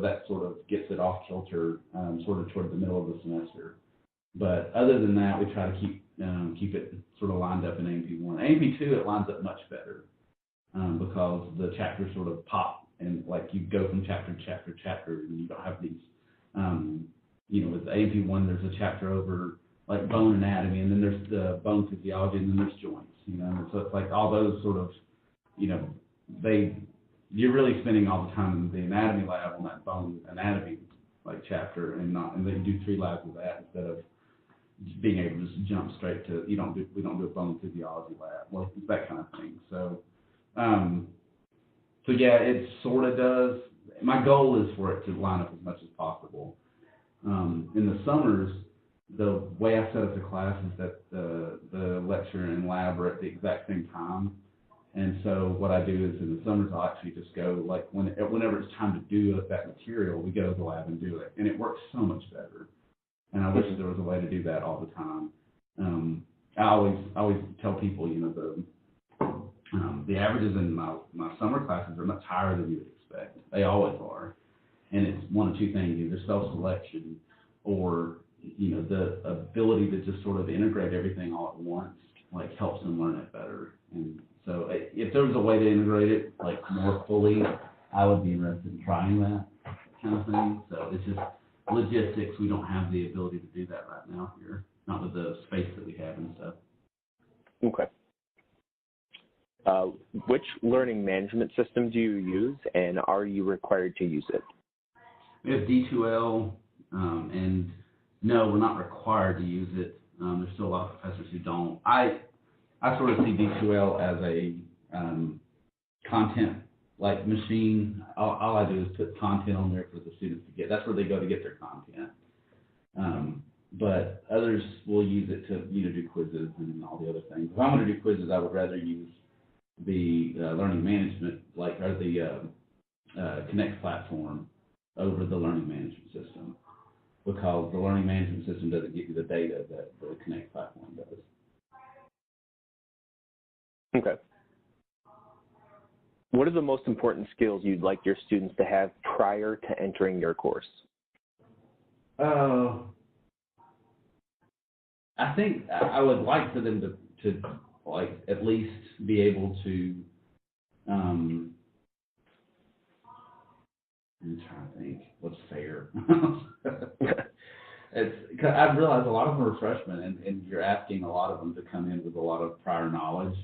that sort of gets it off kilter, sort of toward the middle of the semester. But other than that, we try to keep it sort of lined up in A&P1. A&P2, it lines up much better because the chapters sort of pop, and like you go from chapter to chapter to chapter, and you don't have these, with A&P1, there's a chapter over like bone anatomy, and then there's the bone physiology, and then there's joints, and so it's like all those sort of, you're really spending all the time in the anatomy lab on that bone anatomy like chapter, and then you do 3 labs of that instead of being able to just jump straight to, we don't do a bone physiology lab, like that kind of thing. So yeah, it sort of does. My goal is for it to line up as much as possible. In the summers, the way I set up the class is that the lecture and lab are at the exact same time. And so what I do is in the summers, I'll actually just go, like, whenever it's time to do that material, we go to the lab and do it. And it works so much better. And I wish there was a way to do that all the time. I always tell people, the averages in my summer classes are much higher than you would expect. They always are. And it's one of two things, either self-selection or, the ability to just sort of integrate everything all at once, like, helps them learn it better. And so if there was a way to integrate it, like, more fully, I would be interested in trying that kind of thing. So it's just logistics. We don't have the ability to do that right now here, not with the space that we have and stuff. Okay. Which learning management system do you use, and are you required to use it? We have D2L, and no, we're not required to use it. There's still a lot of professors who don't. I sort of see D2L as a content like machine. All I do is put content on there for the students to get. That's where they go to get their content. But others will use it to do quizzes and all the other things. If I'm going to do quizzes, I would rather use the learning management, or the Connect platform over the learning management system, because the learning management system doesn't give you the data that the Connect platform does. Okay. What are the most important skills you'd like your students to have prior to entering your course? I think I would like for them to like at least be able to. I'm trying to think what's fair. I've realized a lot of them are freshmen, and you're asking a lot of them to come in with a lot of prior knowledge.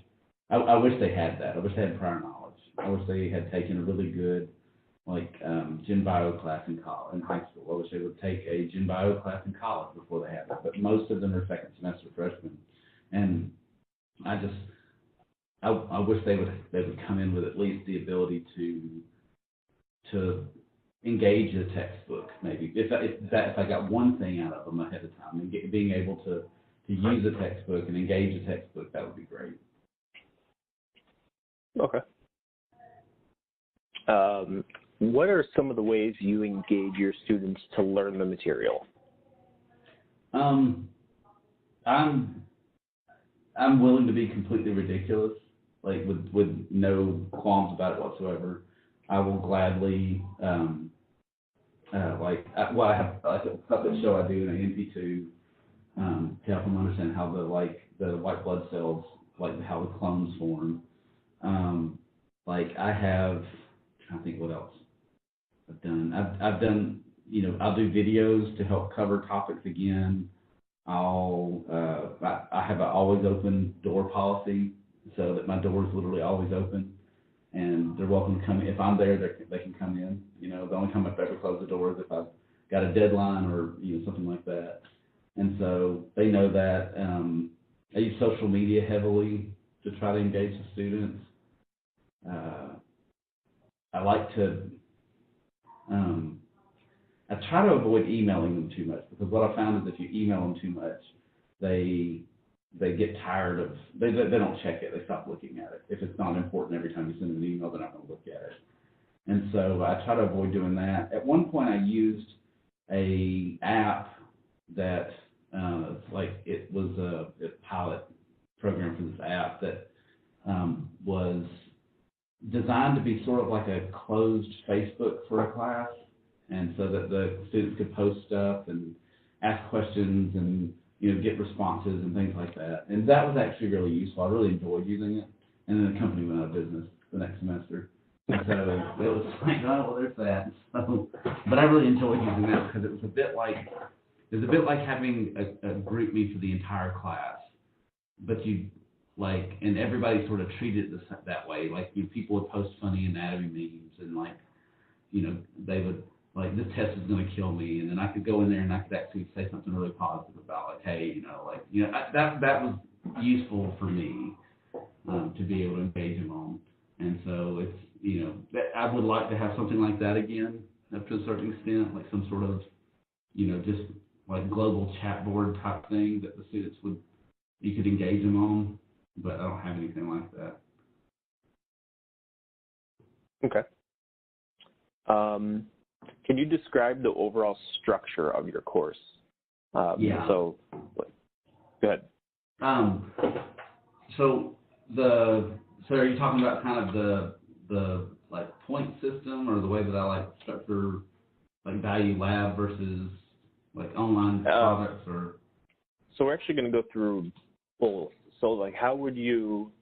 I wish they had that. I wish they had prior knowledge. I wish they had taken a really good, Gen Bio class in high school. I wish they would take a Gen Bio class in college before they have it. But most of them are second semester freshmen, and I wish they would come in with at least the ability to engage a textbook. Maybe if I got one thing out of them ahead of time, and being able to use a textbook and engage a textbook, that would be great. Okay. What are some of the ways you engage your students to learn the material? I'm willing to be completely ridiculous, like with no qualms about it whatsoever. I will gladly, I have a puppet show I do in A&P2 to help them understand how the white blood cells, how the clones form. I think what else I've done. I've done, I'll do videos to help cover topics again. I have an always open door policy, so that my door is literally always open, and they're welcome to come in. If I'm there, they can come in. The only time I've ever closed the door is if I've got a deadline or something like that. And so they know that. I use social media heavily to try to engage the students. I like to, I try to avoid emailing them too much, because what I found is if you email them too much, they get tired of, they don't check it, they stop looking at it. If it's not important every time you send them an email, they're not going to look at it. And so I try to avoid doing that. At one point I used a app that, it was a pilot program for this app that was designed to be sort of like a closed Facebook for a class. and so that the students could post stuff and ask questions and, get responses and things like that. And that was actually really useful. I really enjoyed using it. And then the company went out of business the next semester. And so it was like, oh, well, there's that. So, but I really enjoyed using that because it was a bit like having a group me for the entire class. But and everybody sort of treated it that way. Like, people would post funny anatomy memes and they would, this test is going to kill me, and then I could go in there and I could actually say something really positive about, hey, that was useful for me to be able to engage them on. And so it's, I would like to have something like that again, up to a certain extent, like some sort of, just like global chat board type thing that the students you could engage them on, but I don't have anything like that. Okay. Can you describe the overall structure of your course? Yeah. So, go ahead. So are you talking about kind of the point system, or the way that I structure Value Lab versus online products, or? So we're actually going to go through both. So how would you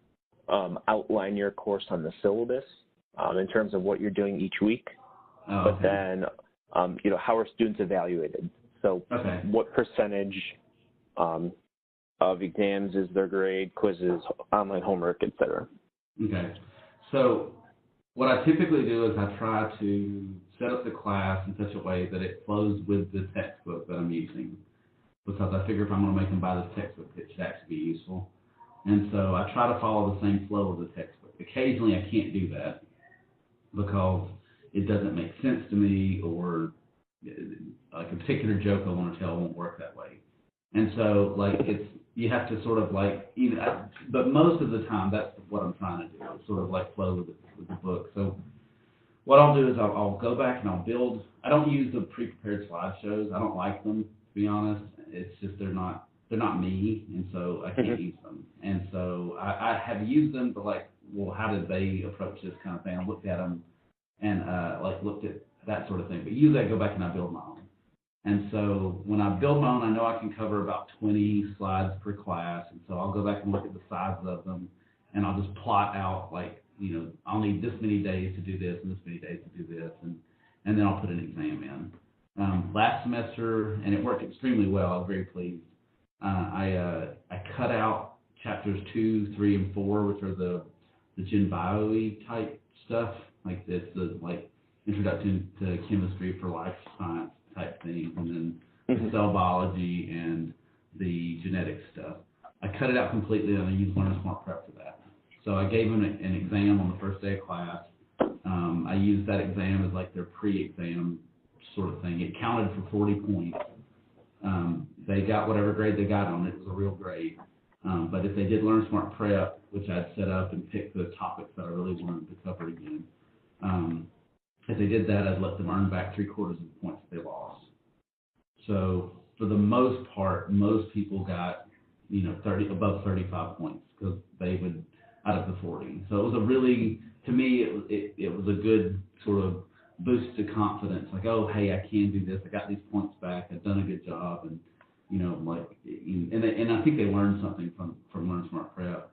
outline your course on the syllabus in terms of what you're doing each week? Oh, but okay. then, how are students evaluated? So okay. What percentage of exams is their grade, quizzes, online homework, et cetera? Okay. So what I typically do is I try to set up the class in such a way that it flows with the textbook that I'm using, because I figure if I'm going to make them buy this textbook, it should actually be useful. And so I try to follow the same flow of the textbook. Occasionally I can't do that because it doesn't make sense to me, or a particular joke I want to tell won't work that way. And so you have to sort of but most of the time that's what I'm trying to do, is sort of flow with the book. So what I'll do is I'll go back and I'll build. I don't use the pre-prepared slideshows. I don't like them, to be honest. It's just they're not me, and so I can't use them. And so I have used them, but how did they approach this kind of thing? I looked at them and looked at that sort of thing. But usually I go back and I build my own. And so when I build my own, I know I can cover about 20 slides per class. And so I'll go back and look at the sizes of them, and I'll just plot out I'll need this many days to do this and this many days to do this, and then I'll put an exam in. Last semester, and it worked extremely well. I was very pleased. I cut out chapters 2, 3, and 4, which are the Gen Bio type stuff. It's the introduction to chemistry for life science type thing, and then the cell biology and the genetics stuff. I cut it out completely, and I used LearnSmart Prep for that. So I gave them an exam on the first day of class. I used that exam as their pre-exam sort of thing. It counted for 40 points. They got whatever grade they got on it. It was a real grade. But if they did LearnSmart Prep, which I'd set up and picked the topics that I really wanted to cover again, if they did that, I'd let them earn back 3/4 of the points that they lost. So for the most part, most people got, above 35 points, because they would, out of the 40. So it was a really, to me, it was a good sort of boost to confidence. Oh, hey, I can do this. I got these points back. I've done a good job. And, and I think they learned something from LearnSmart Prep.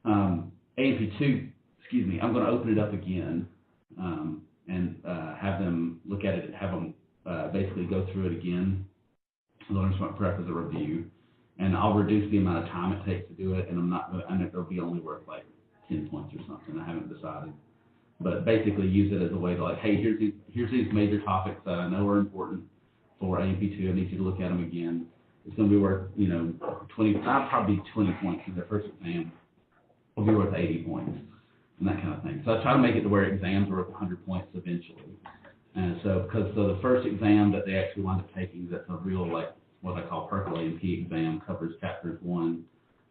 AMP2, I'm going to open it up again. And have them look at it, have them basically go through it again, LearnSmart Prep as a review, and I'll reduce the amount of time it takes to do it, and I know it'll be only worth 10 points or something. I haven't decided, but basically use it as a way to hey, here's these major topics that I know are important for AMP2. I need you to look at them again. It's going to be worth probably 20 points in their first exam. It'll be worth 80 points. And that kind of thing. So I try to make it to where exams are worth 100 points eventually. And so the first exam that they actually wind up taking, that's a real what I call percolating P exam, covers chapters 1,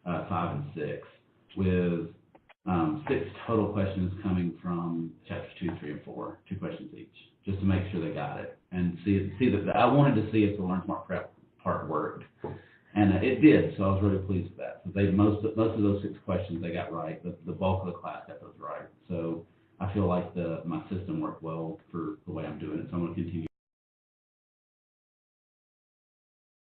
5, and 6, with 6 total questions coming from chapters 2, 3, and 4, 2 questions each, just to make sure they got it, and see that I wanted to see if the LearnSmart Prep part worked. And it did, so I was really pleased with that. So most of those 6 questions they got right. The bulk of the class got those right. So I feel like my system worked well for the way I'm doing it. So I'm going to continue.